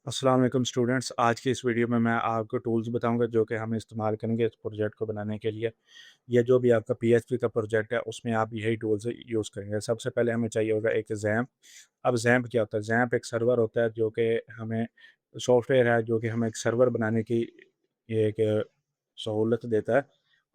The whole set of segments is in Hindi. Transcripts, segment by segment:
अस्सलाम वालेकुम स्टूडेंट्स। आज की इस वीडियो में मैं आपको टूल्स बताऊंगा जो कि हम इस्तेमाल करेंगे इस प्रोजेक्ट को बनाने के लिए। ये जो भी आपका पीएचपी का प्रोजेक्ट है उसमें आप यही टूल्स यूज़ करेंगे। सबसे पहले हमें चाहिए होगा एक जैम्प। अब जैम्प क्या होता है? जैम्प एक सर्वर होता है जो कि हमें सॉफ्टवेयर है जो कि हमें एक सर्वर बनाने की ये एक सहूलत देता है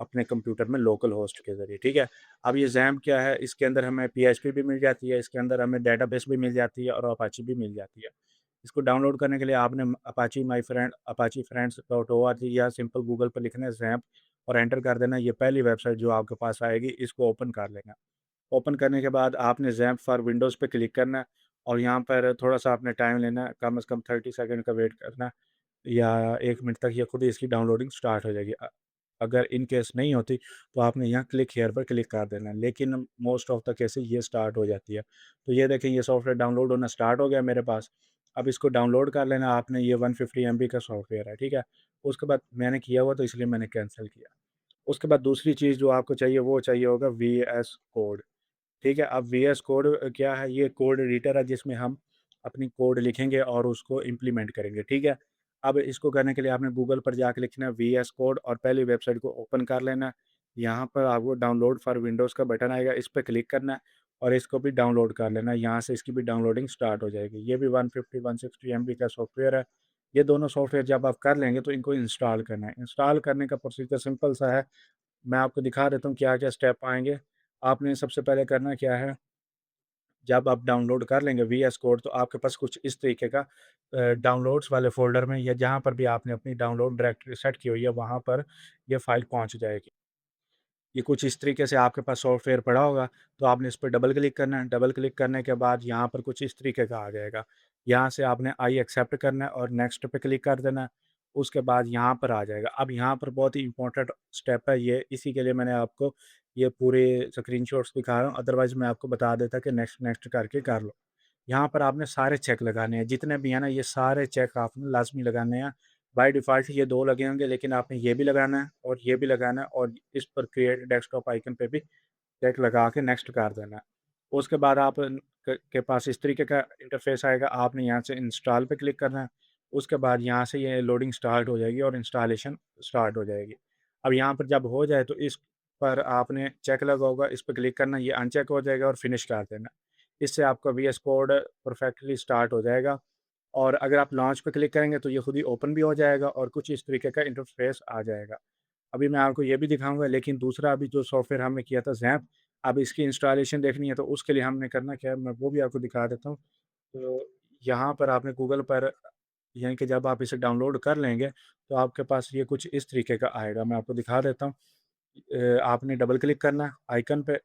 अपने कंप्यूटर में लोकल होस्ट के ज़रिए। ठीक है। अब ये जैम्प क्या है? इसके अंदर हमें पीएचपी भी मिल जाती है, इसके अंदर हमें डेटाबेस भी मिल जाती है और अपाची भी मिल जाती है। इसको डाउनलोड करने के लिए आपने Apache my friend Apache friends dot O R G या सिंपल गूगल पर लिखना है जैम्प और एंटर कर देना। ये पहली वेबसाइट जो आपके पास आएगी, इसको ओपन कर लेना। ओपन करने के बाद आपने जैम्प फॉर विंडोज़ पे क्लिक करना है और यहाँ पर थोड़ा-सा आपने टाइम लेना है, कम से कम 30 सेकंड का वेट करना है या 1 मिनट तक ये खुद ही इसकी डाउनलोडिंग स्टार्ट हो जाएगी। अगर इन केस नहीं होती तो आपने यहाँ क्लिक हियर पर क्लिक कर देना है, लेकिन मोस्ट ऑफ द केसेस ये स्टार्ट हो जाती है। तो ये देखें, ये सॉफ्टवेयर डाउनलोड होना स्टार्ट हो गया मेरे पास। अब इसको डाउनलोड कर लेना आपने। ये 150 एमबी का सॉफ्टवेयर है, ठीक है। उसके बाद मैंने किया हुआ तो इसलिए मैंने कैंसिल किया। उसके बाद दूसरी चीज़ जो आपको चाहिए वो चाहिए होगा वीएस कोड। ठीक है। अब वीएस कोड क्या है? ये कोड एडिटर है जिसमें हम अपनी कोड लिखेंगे और उसको इम्प्लीमेंट करेंगे। ठीक है। अब इसको करने के लिए आपने गूगल पर जाके लिखना है वीएस कोड और पहली वेबसाइट को ओपन कर लेना है। यहाँ पर आपको डाउनलोड फॉर विंडोज़ का बटन आएगा, इस पे क्लिक करना है और इसको भी डाउनलोड कर लेना है। यहाँ से इसकी भी डाउनलोडिंग स्टार्ट हो जाएगी। ये भी 150 160 एमबी का सॉफ्टवेयर है। ये दोनों सॉफ्टवेयर जब आप कर लेंगे तो इनको इंस्टॉल करना है। इंस्टॉल करने का प्रोसीजर सिंपल सा है। मैं आपको दिखा देता हूँ क्या-क्या स्टेप आएँगे। आपने सबसे पहले करना क्या है, जब आप डाउनलोड कर लेंगे वीएस कोड तो आपके पास कुछ इस तरीके का डाउनलोड्स वाले फ़ोल्डर में या जहाँ पर भी आपने अपनी डाउनलोड डायरेक्टरी सेट की हुई है वहाँ पर ये फ़ाइल पहुँच जाएगी। ये कुछ इस तरीके से आपके पास सॉफ्टवेयर पड़ा होगा, तो आपने इस पे डबल क्लिक करना है। डबल क्लिक करने के बाद यहाँ पर कुछ इस तरीके का आ जाएगा। यहाँ से आपने आई एक्सेप्ट करना है और नेक्स्ट पे क्लिक कर देना है। उसके बाद यहाँ पर आ जाएगा। अब यहाँ पर बहुत ही इम्पोर्टेंट स्टेप है ये, इसी के लिए मैंने आपको ये पूरे स्क्रीनशॉट्स दिखा रहा हूँ, अदरवाइज़ मैं आपको बता देता कि नेक्स्ट नेक्स्ट करके कर लो। यहाँ पर आपने सारे चेक लगाने हैं, जितने भी हैं ना ये सारे चेक आपने लाज़मी लगाने हैं। बाय डिफ़ॉल्ट ये 2 लगे होंगे, लेकिन आपने ये भी लगाना है और ये भी लगाना है और इस पर क्रिएट डेस्कटॉप आइकन पे भी चेक लगा के नेक्स्ट कर देना है। उसके बाद आप के पास इस तरीके का इंटरफ़ेस आएगा, आपने यहाँ से इंस्टॉल पे क्लिक करना है। उसके बाद यहाँ से ये लोडिंग स्टार्ट हो जाएगी और इंस्टॉलेशन स्टार्ट हो जाएगी। अब यहाँ पर जब हो जाए तो इस पर आपने चेक लगा होगा, इस पे क्लिक करना, ये अनचेक हो जाएगा और फिनिश कर देना। इससे आपका वीएस कोड परफेक्टली स्टार्ट हो जाएगा और अगर आप लॉन्च पे क्लिक करेंगे तो ये खुद ही ओपन भी हो जाएगा और कुछ इस तरीके का इंटरफ़ेस आ जाएगा। अभी मैं आपको ये भी दिखाऊँगा, लेकिन दूसरा अभी जो सॉफ्टवेयर हमने किया था ज़ैप, अब इसकी इंस्टॉलेशन देखनी है तो उसके लिए हमने करना क्या है, मैं वो भी आपको दिखा देता हूँ। तो यहाँ पर आपने गूगल पर यानी कि जब आप इसे डाउनलोड कर लेंगे तो आपके पास ये कुछ इस तरीके का आएगा, मैं आपको दिखा देता हूँ। आपने डबल क्लिक करना है आइकन पे।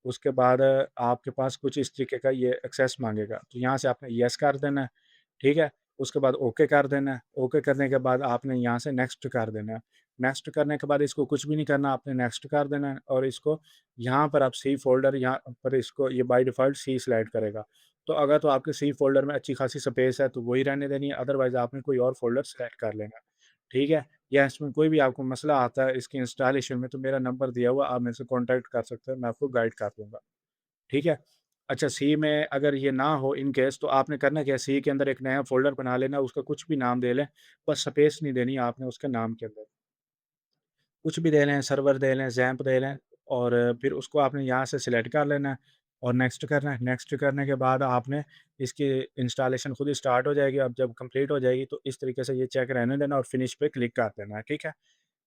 उसके बाद आपके पास कुछ इस तरीके का ये एक्सेस माँगेगा, तो यहाँ से आपने येस कर देना है, ठीक है? उसके बाद ओके कर देना है, ओके करने के बाद आपने यहाँ से नेक्स्ट कर देना है। नेक्स्ट करने के बाद इसको कुछ भी नहीं करना, आपने नेक्स्ट कर देना है और इसको यहाँ पर आप सी फ़ोल्डर यहाँ पर इसको ये बाय डिफ़ॉल्ट सी सिलेक्ट करेगा। तो अगर तो आपके सी फ़ोल्डर में अच्छी खासी स्पेस है तो वही रहने देनी है, अदरवाइज़ आपने कोई और फ़ोल्डर सेलेक्ट कर लेना है, ठीक है? या इसमें कोई भी आपको मसला आता है इसकी इंस्टॉलेशन में तो मेरा नंबर दिया हुआ है, आप मेरे से कॉन्टैक्ट कर सकते हैं, मैं आपको गाइड कर दूँगा। ठीक है? अच्छा, सी में अगर ये ना हो इन केस तो आपने करना क्या है, सी के अंदर एक नया फ़ोल्डर बना लेना, उसका कुछ भी नाम दे लें, बस स्पेस नहीं देनी आपने उसके नाम के अंदर। कुछ भी दे लें, सर्वर दे लें, ज़ैम्प दे लें और फिर उसको आपने यहाँ से सिलेक्ट कर लेना है और नेक्स्ट करना है। नेक्स्ट करने के बाद आपने इसकी इंस्टॉलेशन खुद ही स्टार्ट हो जाएगी। अब जब कंप्लीट हो जाएगी तो इस तरीके से ये चेक रहने देना और फिनिश पे क्लिक कर देना है, ठीक है?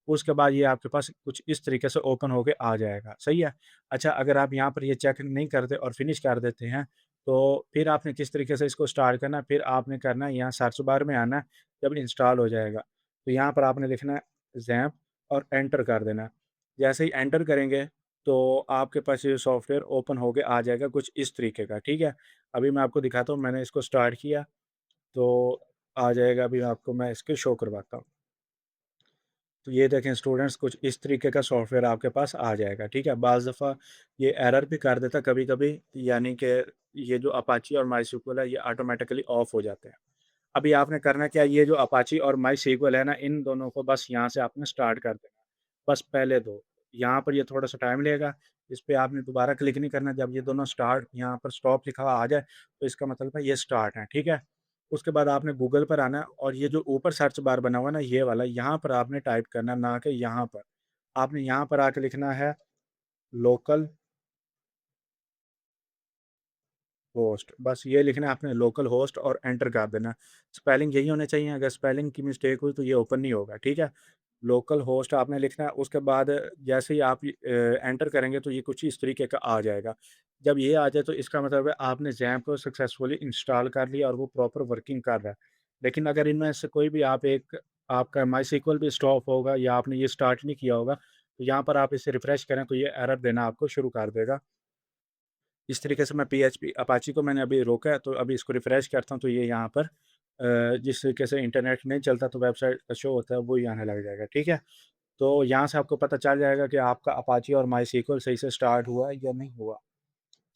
उसके बाद ये आपके पास कुछ इस तरीके से ओपन होके आ जाएगा, सही है? अच्छा, अगर आप यहाँ पर ये चेक नहीं करते और फिनिश कर देते हैं, तो फिर आपने किस तरीके से इसको स्टार्ट करना है, फिर आपने करना है यहाँ सर्च बार में आना है, जब इंस्टॉल हो जाएगा, तो यहाँ पर आपने लिखना है ज़ैम्प और एंटर कर देना है। जैसे ही एंटर करेंगे, तो आपके पास ये सॉफ्टवेयर ओपन होके आ जाएगा कुछ इस तरीके का, ठीक है? अभी मैं आपको दिखाता हूँ, मैंने इसको स्टार्ट किया, तो आ जाएगा, अभी आपको मैं इसके शो करवाता हूँ। तो ये देखें स्टूडेंट्स, कुछ इस तरीके का सॉफ्टवेयर आपके पास आ जाएगा, ठीक है? बाज़ दफ़ा ये एरर भी कर देता कभी-कभी, यानी कि ये जो अपाची और मायस्क्ल है ये ऑटोमैटिकली ऑफ हो जाते हैं। अभी आपने करना क्या है, ये जो अपाची और मायस्क्ल है ना, इन दोनों को बस यहाँ से आपने स्टार्ट कर देना है, बस पहले 2। यहाँ पर ये थोड़ा-सा टाइम लेगा, इस पे आपने दोबारा क्लिक नहीं करना, जब ये दोनों स्टार्ट यहाँ पर स्टॉप लिखा हुआ आ जाए, तो इसका मतलब है ये स्टार्ट है, ठीक है? उसके बाद आपने गूगल पर आना है और ये जो ऊपर सर्च बार बना हुआ है ना ये वाला, यहाँ पर आपने टाइप करना है, ना कि यहाँ पर। आपने यहाँ पर आके लिखना है लोकल होस्ट, बस ये लिखना है आपने लोकल होस्ट और एंटर कर देना है। स्पेलिंग यही होने चाहिए, अगर स्पेलिंग की मिस्टेक हुई तो ये ओपन नहीं होगा, ठीक है? लोकल होस्ट आपने लिखना है, उसके बाद जैसे ही आप एंटर करेंगे तो ये कुछ इस तरीके का आ जाएगा। जब ये आ जाए तो इसका मतलब है आपने ज़ैम्प को सक्सेसफुली इंस्टॉल कर लिया और वो प्रॉपर वर्किंग कर रहा है। लेकिन अगर इनमें से कोई भी आप एक आपका माईसीक्वल भी स्टॉप होगा या आपने ये स्टार्ट नहीं किया होगा, तो यहाँ पर आप इसे रिफ्रेश करें तो ये एरर देना आपको शुरू कर देगा। इस तरीके से मैं पीएचपी अपाची को मैंने अभी रोका है, तो अभी इसको रिफ्रेश करता हूँ तो ये यहाँ पर जिस तरीके से इंटरनेट नहीं चलता तो वेबसाइट का शो होता है वही आने लग जाएगा, ठीक है? तो यहाँ से आपको पता चल जाएगा कि आपका अपाची और माईसीक्वल सही से स्टार्ट हुआ है या नहीं हुआ,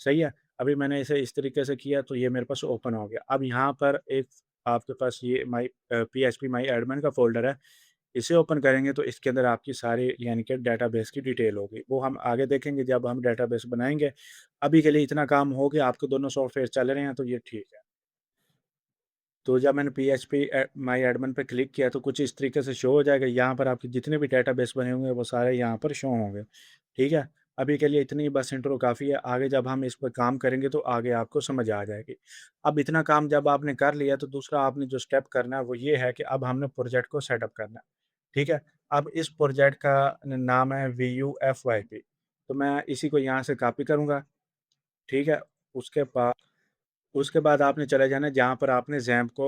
सही है? अभी मैंने इसे इस तरीके से किया तो ये मेरे पास ओपन हो गया। अब यहाँ पर एक आपके पास ये पीएचपी माई एडमिन का फ़ोल्डर है, इसे ओपन करेंगे तो इसके अंदर आपकी सारी यानी कि डेटाबेस की डिटेल होगी। वो हम आगे देखेंगे जब हम डेटाबेस बनाएँगे। अभी के लिए इतना काम हो गया, आपके दोनों सॉफ्टवेयर चल रहे हैं तो ये ठीक है। तो जब मैंने पीएचपी माई एडमिन पे क्लिक किया तो कुछ इस तरीके से शो हो जाएगा। यहाँ पर आपके जितने भी डेटाबेस बने होंगे वो सारे यहाँ पर शो होंगे। ठीक है? अभी के लिए इतनी बस इंट्रो काफ़ी है। आगे जब हम इस पर काम करेंगे तो आगे आपको समझ आ जाएगी। अब इतना काम जब आपने कर लिया तो दूसरा आपने जो स्टेप करना है वो ये है कि अब हमने प्रोजेक्ट को सेटअप करना है। ठीक है? अब इस प्रोजेक्ट का नाम है VUFYP। तो मैं इसी को यहाँ से कॉपी करूँगा। ठीक है? उसके बाद आपने चले जाना है जहाँ पर आपने ज़ैम्प को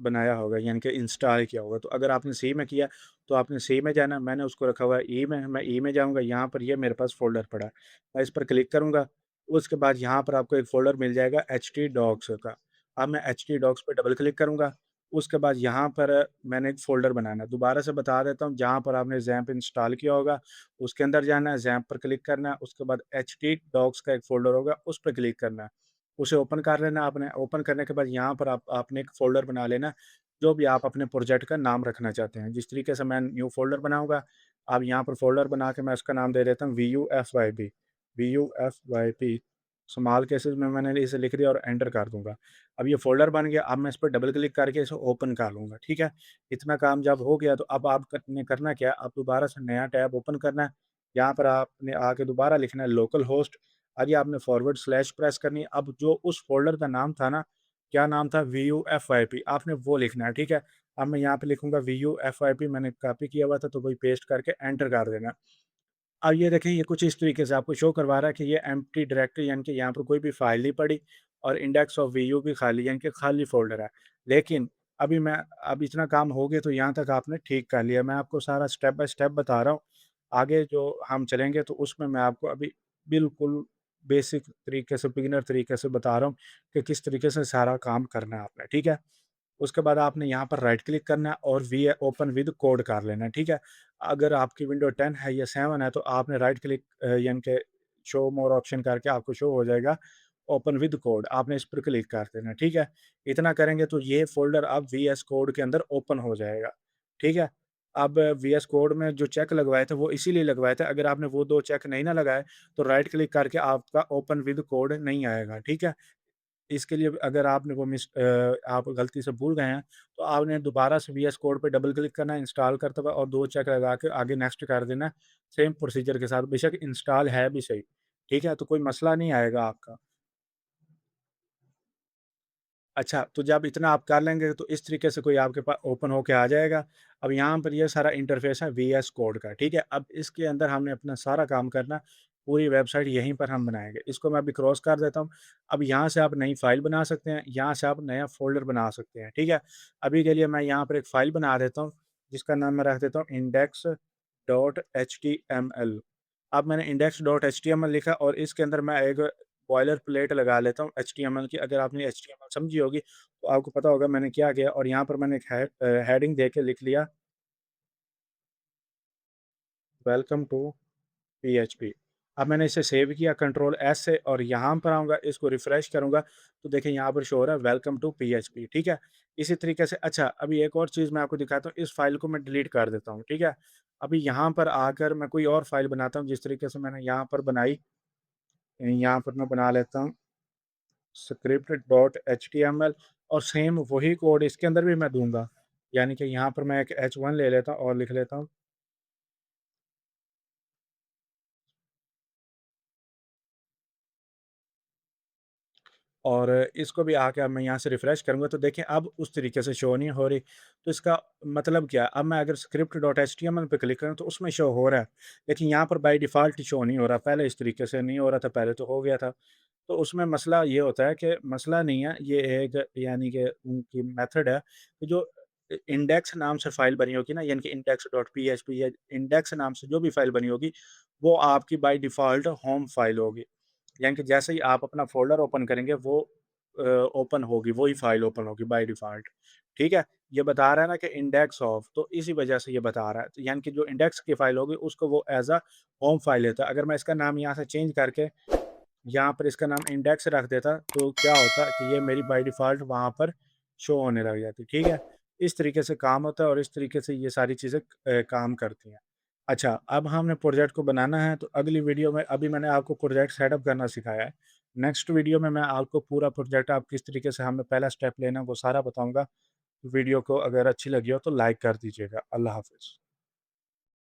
बनाया होगा यानी कि इंस्टॉल किया होगा। तो अगर आपने सी में किया तो आपने सी में जाना है, मैंने उसको रखा हुआ है ई में, मैं ई में जाऊँगा, यहाँ पर ये मेरे पास फ़ोल्डर पड़ा है। मैं इस पर क्लिक करूँगा, उसके बाद यहाँ पर आपको एक फ़ोल्डर मिल जाएगा htdocs का। अब मैं htdocs पे डबल क्लिक करूँगा, उसके बाद यहाँ पर मैंने एक फ़ोल्डर बनाना है। दोबारा से बता देता हूँ, जहाँ पर आपने ज़ैम्प इंस्टॉल किया होगा, उसके अंदर जाना है, ज़ैम्प पर क्लिक करना है, उसके बाद htdocs का एक फ़ोल्डर होगा, उस पे क्लिक करना है। उसे ओपन कर लेना आपने, ओपन करने के बाद यहाँ पर आपने एक फ़ोल्डर बना लेना, जो भी आप अपने प्रोजेक्ट का नाम रखना चाहते हैं। जिस तरीके से मैं न्यू फ़ोल्डर बनाऊँगा, अब यहाँ पर फ़ोल्डर बना के मैं उसका नाम दे देता हूँ VUFYP, VUFYP स्मॉल केसेस में मैंने इसे लिख दिया और एंटर कर दूँगा। अब ये फ़ोल्डर बन गया, अब मैं इस पे डबल क्लिक करके इसे ओपन कर लूँगा, ठीक है? इतना काम जब हो गया तो अब आपने करना क्या है, अब दोबारा से नया टैब ओपन करना है, यहाँ पर आपने आके दोबारा लिखना है लोकल होस्ट। आगे आपने फॉरवर्ड स्लैश प्रेस करनी है। अब जो उस फ़ोल्डर का नाम था ना, क्या नाम था? VUFYP आपने वो लिखना है, ठीक है? अब मैं यहाँ पे लिखूँगा VUFYP, मैंने कॉपी किया हुआ था तो वही पेस्ट करके एंटर कर देना। अब ये देखें ये कुछ इस तरीके से आपको शो करवा रहा है कि ये एम्प्टी डायरेक्टरी यानी कि यहाँ पर कोई भी फाइल नहीं पड़ी और इंडेक्स ऑफ VU भी खाली यानी कि खाली फ़ोल्डर है। लेकिन अब इतना काम हो गया तो यहाँ तक आपने ठीक कर लिया। मैं आपको सारा स्टेप बाय स्टेप बता रहा हूँ। आगे जो हम चलेंगे तो उसमें मैं आपको अभी बिल्कुल बेसिक तरीके से, बिगिनर तरीके से बता रहा हूँ कि किस तरीके से सारा काम करना है आपने, ठीक है? उसके बाद आपने यहाँ पर राइट क्लिक करना है और वी ओपन विद कोड कर लेना है, ठीक है? अगर आपकी विंडो 10 है या 7 है तो आपने राइट क्लिक यानी कि शो मोर ऑप्शन करके आपको शो हो जाएगा ओपन विद कोड, आपने इस पर क्लिक कर देना है, ठीक है? इतना करेंगे तो ये फ़ोल्डर अब VS कोड के अंदर ओपन हो जाएगा, ठीक है? अब VS कोड में जो चेक लगवाए थे वो इसीलिए लगवाए थे, अगर आपने वो 2 चेक नहीं ना लगाए तो राइट क्लिक करके आपका ओपन विद कोड नहीं आएगा, ठीक है? इसके लिए अगर आपने आप गलती से भूल गए हैं, तो आपने दोबारा से VS कोड पे डबल क्लिक करना है इंस्टॉल करते हुए और 2 चेक लगा के आगे नेक्स्ट कर देना है, सेम प्रोसीजर के साथ, बेशक इंस्टॉल है भी सही, ठीक है? तो कोई मसला नहीं आएगा आपका। अच्छा, तो जब इतना आप कर लेंगे तो इस तरीके से कोई आपके पास ओपन होके आ जाएगा। अब यहाँ पर ये सारा इंटरफ़ेस है VS कोड का, ठीक है? अब इसके अंदर हमने अपना सारा काम करना, पूरी वेबसाइट यहीं पर हम बनाएँगे। इसको मैं अभी क्रॉस कर देता हूँ। अब यहाँ से आप नई फ़ाइल बना सकते हैं, यहाँ से आप नया फ़ोल्डर बना सकते हैं, ठीक है? अभी के लिए मैं यहाँ पर एक फ़ाइल बना देता हूँ, जिसका नाम मैं रख देता हूँ index.html। अब मैंने index.html लिखा और इसके अंदर मैं एक बॉयलर प्लेट लगा लेता हूँ एचटीएमएल की। अगर आपने एचटीएमएल समझी होगी तो आपको पता होगा मैंने क्या किया और यहाँ पर मैंने एक हेडिंग दे के लिख लिया वेलकम टू पीएचपी। अब मैंने इसे सेव किया कंट्रोल एस से और यहाँ पर आऊँगा, इसको रिफ्रेश करूँगा तो देखिए यहाँ पर शो हो रहा है वेलकम टू पीएचपी, ठीक है? इसी तरीके से अच्छा अभी एक और चीज़ मैं आपको दिखाता हूँ, इस फाइल को मैं डिलीट कर देता हूँ, ठीक है? अभी यहाँ पर आकर मैं कोई और फाइल बनाता हूँ जिस तरीके से मैंने यहाँ पर बनाई, यहाँ पर मैं बना लेता हूँ script dot H T M L. और सेम वही कोड इसके अंदर भी मैं दूँगा। यानी कि यहाँ पर मैं एक H1 ले लेता हूँ और लिख लेता हूँ। और इसको भी आके अब मैं यहाँ से रिफ्रेश करूँगा तो देखिए अब उस तरीके से शो नहीं हो रही। तो इसका मतलब क्या है? अब मैं अगर script.html पे क्लिक करूँ तो उसमें शो हो रहा है, लेकिन यहाँ पर बाय डिफ़ॉल्ट शो नहीं हो रहा। पहले इस तरीके से नहीं हो रहा था, पहले तो हो गया था। तो उसमें मसला ये होता है कि मसला नहीं है, ये एक यानी कि उनकी मेथड है कि जो इंडेक्स नाम से फ़ाइल बनी होगी ना, यानी कि index.php या इंडेक्स नाम से जो भी फ़ाइल बनी होगी, वो आपकी बाय डिफ़ॉल्ट होम फ़ाइल होगी। यानी कि जैसे ही आप अपना फ़ोल्डर ओपन करेंगे वो ओपन होगी, वही फ़ाइल ओपन होगी बाय डिफ़ॉल्ट, ठीक है? ये बता रहा है ना कि इंडेक्स ऑफ, तो इसी वजह से ये बता रहा है। तो यानी कि जो इंडेक्स की फ़ाइल होगी उसको वो एज़ अ होम फ़ाइल लेता है। अगर मैं इसका नाम यहाँ से चेंज करके यहाँ पर इसका नाम इंडेक्स रख देता, तो क्या होता कि ये मेरी बाय डिफ़ॉल्ट वहाँ पर शो होने लग जाती, ठीक है? इस तरीके से काम होता है और इस तरीके से ये सारी चीज़ें काम करती हैं। अच्छा, अब हमने प्रोजेक्ट को बनाना है, तो अगली वीडियो में अभी मैंने आपको प्रोजेक्ट सेटअप करना सिखाया है। नेक्स्ट वीडियो में मैं आपको पूरा प्रोजेक्ट आप किस तरीके से हमें पहला स्टेप लेना है, वो सारा बताऊँगा। वीडियो को अगर अच्छी लगी हो तो लाइक कर दीजिएगा। अल्लाह हाफ़िज़।